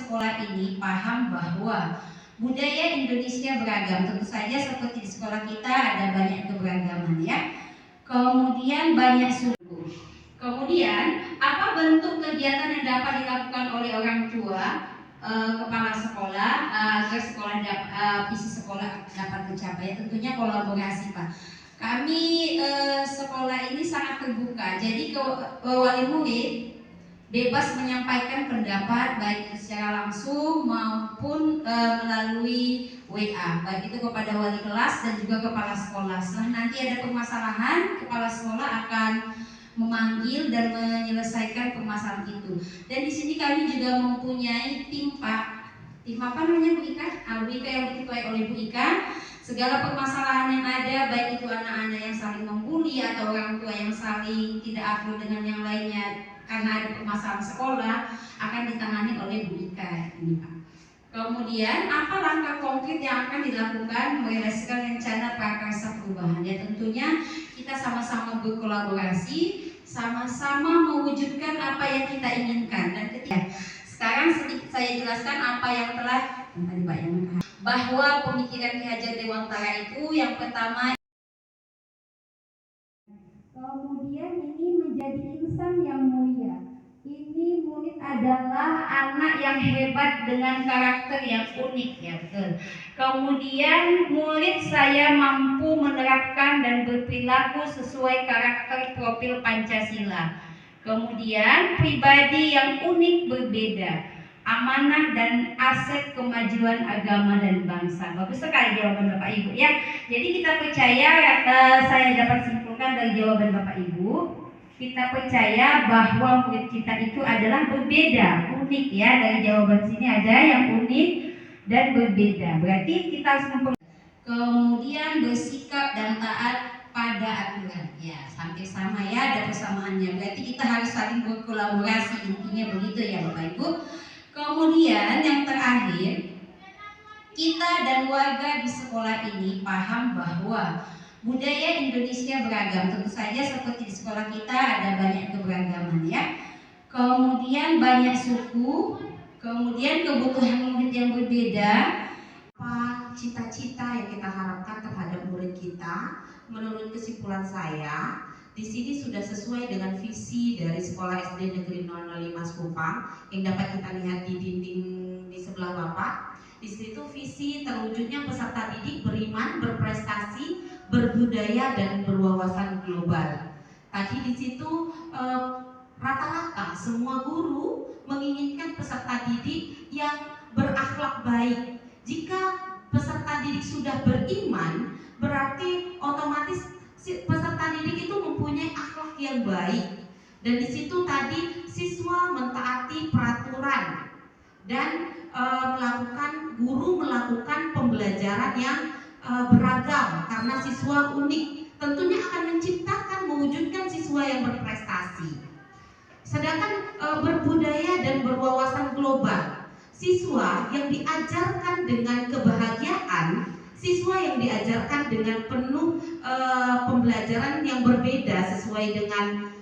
sekolah ini paham bahwa budaya Indonesia beragam. Tentu saja seperti di sekolah kita ada banyak keberagaman ya. Kemudian banyak suku. Kemudian apa bentuk kegiatan yang dapat dilakukan oleh orang tua, kepala sekolah agar visi sekolah dapat tercapai? Tentunya kolaborasi, Pak. Kami sekolah ini sangat terbuka. Jadi wali murid bebas menyampaikan pendapat baik secara langsung maupun melalui WA, baik itu kepada wali kelas dan juga kepala sekolah. Setelah nanti ada permasalahan, kepala sekolah akan memanggil dan menyelesaikan permasalahan itu. Dan di sini kami juga mempunyai tim, Pak. Tim apa namanya, Bu Ika? Bu Ika yang diketuai oleh Bu Ika. Segala permasalahan yang ada, baik itu anak-anak yang saling membuli atau orang tua yang saling tidak afdol dengan yang lainnya karena ada permasalahan sekolah, akan ditangani oleh Bu Ika ini, Pak. Kemudian apa langkah konkret yang akan dilakukan merealisasikan rencana prakarsa perubahan? Ya tentunya kita sama-sama berkolaborasi, sama-sama mewujudkan apa yang kita inginkan. Dan sekarang sedikit saya jelaskan apa yang telah tadi Pak yang bahwa pemikiran Ki Hajar Dewantara itu yang pertama, kemudian ini menjadi insan yang mulia. Ini murid adalah anak yang hebat dengan karakter yang unik, ya betul. Kemudian murid saya mampu menerapkan dan berperilaku sesuai karakter profil Pancasila. Kemudian pribadi yang unik berbeda, amanah dan aset kemajuan agama dan bangsa. Bagus sekali jawaban Bapak Ibu ya. Jadi kita percaya, saya dapat simpulkan dari jawaban Bapak Ibu, kita percaya bahwa murid kita itu adalah berbeda, unik ya. Dari jawaban sini ada yang unik dan berbeda. Berarti kita harus kemudian bersikap dan taat pada aturan. Ya, hampir sama ya, ada persamaannya. Berarti kita harus saling berkolaborasi, intinya begitu ya Bapak Ibu. Kemudian yang terakhir, kita dan warga di sekolah ini paham bahwa budaya Indonesia beragam. Tentu saja seperti di sekolah kita ada banyak keberagaman ya. Kemudian banyak suku, kemudian kebutuhan murid yang berbeda. Apa cita-cita yang kita harapkan terhadap murid kita? Menurut kesimpulan saya, di sini sudah sesuai dengan visi dari Sekolah SD Negeri 005 Sekupang yang dapat kita lihat di dinding di sebelah Bapak. Di situ visi terwujudnya peserta didik beriman, berprestasi, berbudaya dan berwawasan global. Tadi di situ rata-rata semua guru menginginkan peserta didik yang berakhlak baik. Jika peserta didik sudah beriman, berarti otomatis peserta didik itu mempunyai akhlak yang baik. Dan di situ tadi siswa mentaati peraturan dan guru melakukan pembelajaran yang beragam karena siswa unik. Tentunya akan menciptakan, mewujudkan siswa yang berprestasi. Sedangkan berbudaya dan berwawasan global, siswa yang diajarkan dengan kebahagiaan, siswa yang diajarkan dengan penuh pembelajaran yang berbeda sesuai dengan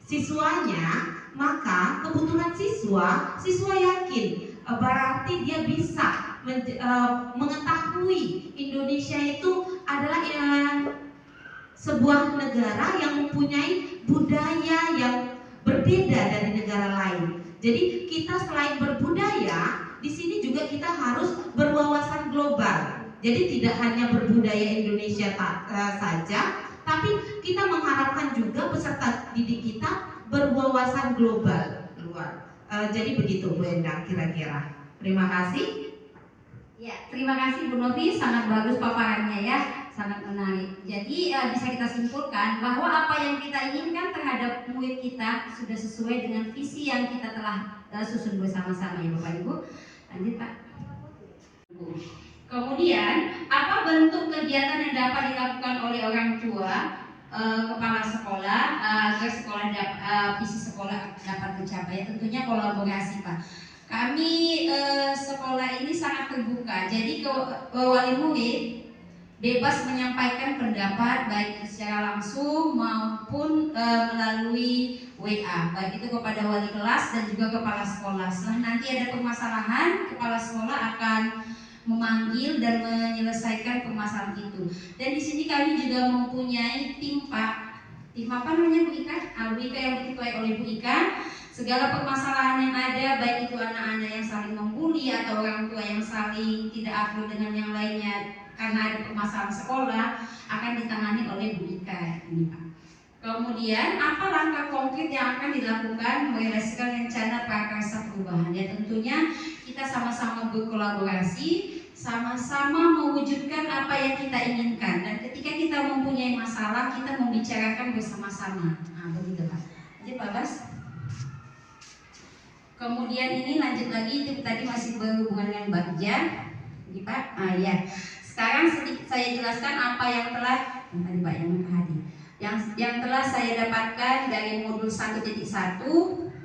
siswanya, maka kebutuhan siswa yakin berarti dia bisa mengetahui Indonesia itu adalah sebuah negara yang mempunyai budaya yang berbeda dari negara lain. Jadi kita selain berbudaya, di sini juga kita harus berwawasan global. Jadi tidak hanya berbudaya Indonesia saja, tapi kita mengharapkan juga peserta didik kita berwawasan global luar. Jadi begitu Bu Endang kira-kira. Terima kasih. Ya, terima kasih Bu Novi, sangat bagus paparannya ya, sangat menarik. Jadi bisa kita simpulkan bahwa apa yang kita inginkan terhadap murid kita sudah sesuai dengan visi yang kita telah susun bersama-sama ya Bapak Ibu. Lanjut Pak. Kemudian apa bentuk kegiatan yang dapat dilakukan oleh orang tua, kepala sekolah agar visi sekolah dapat tercapai? Tentunya kolaborasi Pak. Kami sekolah ini sangat terbuka. Jadi wali murid bebas menyampaikan pendapat baik secara langsung maupun melalui WA, baik itu kepada wali kelas dan juga kepala sekolah. Setelah nanti ada permasalahan, kepala sekolah akan memanggil dan menyelesaikan permasalahan itu. Dan di sini kami juga mempunyai tim Pak. Tim apa namanya Bu Ika? Bu Ika yang diketuai oleh Bu Ika. Segala permasalahan yang ada, baik itu anak-anak yang saling membuli atau orang tua yang saling tidak akur dengan yang lainnya karena ada permasalahan sekolah, akan ditangani oleh Bu Ika ini Pak. Kemudian apa langkah konkret yang akan dilakukan merealisasikan rencana prakarsa perubahan? Ya tentunya kita sama-sama berkolaborasi, sama-sama mewujudkan apa yang kita inginkan. Dan ketika kita mempunyai masalah, kita membicarakan bersama-sama. Nah, begitu Pak. Jadi Pak Bas. Kemudian ini lanjut lagi, itu tadi masih berhubungan dengan Bagja. Ini Pak. Ya. Sekarang sedikit saya jelaskan apa yang telah tadi Pak yang hadir. Yang telah saya dapatkan dari modul 1.1.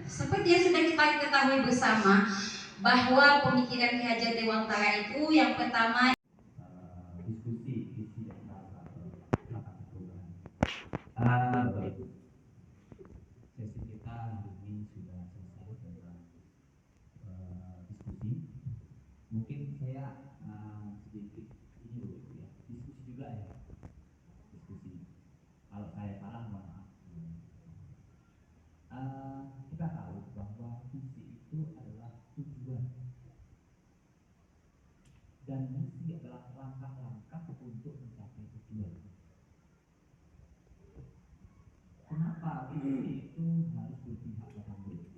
Seperti yang sudah kita ketahui bersama, bahwa pemikiran Ki Hajar Dewantara itu yang pertama diskusi visi dan prakarsa perubahan. Bapak Ibu, sesi kita hari ini sudah selesai tentang diskusi. Mungkin saya sedikit ini Bapak Ibu ya, diskusi juga ya, diskusi. Kalau saya salah mohon maaf. Kita tahu bahwa visi itu adalah tujuan dan misi adalah langkah-langkah untuk mencapai tujuan. Kenapa visi itu harus berpihak pada murid?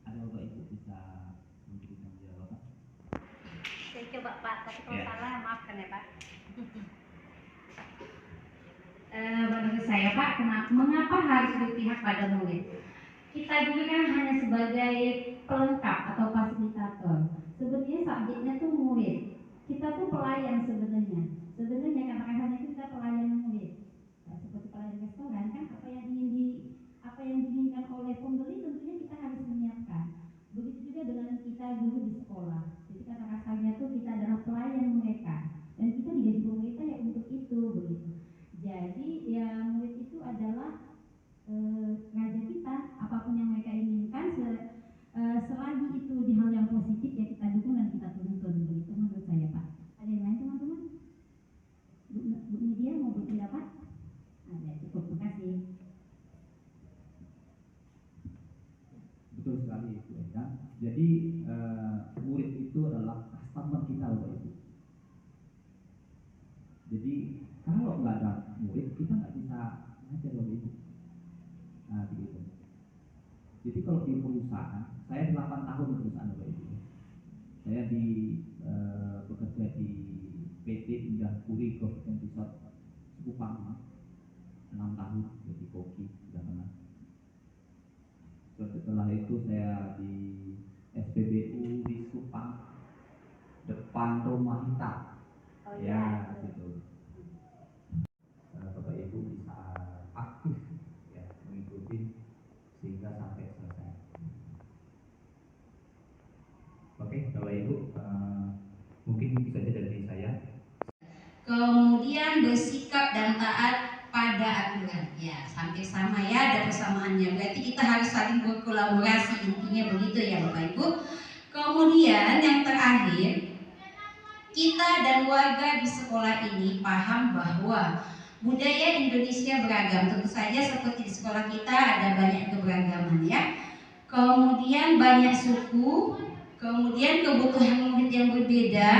Ada Bapak Ibu bisa memberikan jawaban? saya coba Pak, tapi kalau salah maafkan ya Pak. Menurut saya Pak, mengapa harus berpihak pada murid? Kita dulu kan hanya sebagai pelengkap atau fasilitator. Sebenarnya subjeknya tuh murid. Kita tuh pelayan sebenarnya. Sebenarnya kata-katanya itu kita pelayan murid. Nah, seperti pelayan restoran kan apa yang diinginkan oleh pembeli tentunya kita harus menyiapkan. Begitu juga dengan kita guru di sekolah. Jadi kata-katanya tuh kita adalah pelayan mereka. Dan kita digaji pemerintah ya untuk itu begitu. Jadi ya murid itu adalah raja kita, apapun yang mereka inginkan selagi itu di hal yang positif ya kita dukung dan kita tuntun begitu menurut saya Pak. Ada yang lain teman-teman? Bu Nidia mau berpendapat? Ada, cukup, terima kasih. Betul sekali Ibu Eka. Jadi murid itu adalah customer kita Bapak Ibu. Jadi kalau nggak ada murid kita nggak bisa ngajar Bapak Ibu. Nah begitu. Jadi kalau di perusahaan, saya 8 tahun di perusahaan Bapak Ibu. Saya bekerja di PT Indah Puri Golf and Resort Kupang 6 tahun jadi koki sudah pernah. Setelah itu saya di SPBU di Kupang depan rumah kita. Oh, ya gitu. Bapak Ibu bisa aktif ya mengikuti sehingga sampai selesai. Oke, Bapak Ibu, mungkin itu saja dari saya. Kemudian bersikap dan taat pada aturan. Ya, hampir sama ya, ada persamaannya. Berarti kita harus saling berkolaborasi, intinya begitu ya Bapak Ibu. Kemudian yang terakhir, kita dan warga di sekolah ini paham bahwa budaya Indonesia beragam. Tentu saja seperti di sekolah kita ada banyak keberagaman ya. Kemudian banyak suku, kemudian kebutuhan murid yang berbeda,